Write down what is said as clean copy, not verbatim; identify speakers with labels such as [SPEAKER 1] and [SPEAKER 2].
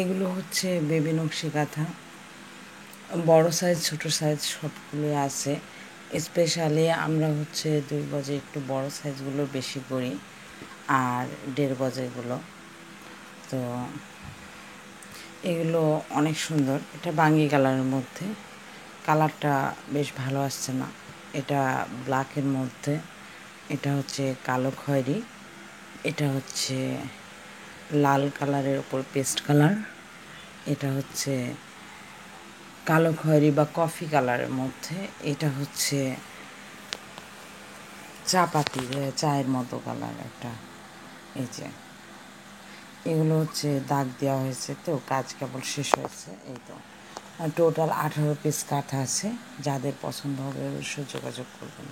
[SPEAKER 1] এগুলো হচ্ছে বেবি নকশি কাঁথা, বড় সাইজ ছোট সাইজ সবগুলোই আছে। স্পেশালি আমরা হচ্ছে 2 গজে একটু বড় সাইজগুলো বেশি করি, আর 1.5 গজেরগুলো। তো এগুলো অনেক সুন্দর। এটা বাঙ্গি কালারের মধ্যে, কালারটা বেশ ভালো আসছে না। এটা ব্ল্যাকের মধ্যে, এটা হচ্ছে কালো খয়েরি, এটা হচ্ছে লাল কালারের ওপর পেস্ট কালার, এটা হচ্ছে কালো খয়েরি বা কফি কালারের মধ্যে, এটা হচ্ছে চা পাতি চায়ের মতো কালার একটা। এই যে এগুলো হচ্ছে দাগ দেওয়া হয়েছে, তো কাজ কেবল শেষ হয়েছে। এই তো টোটাল 18 পিস কাঁথা আছে। যাদের পছন্দ হবে অবশ্যই যোগাযোগ করবেন।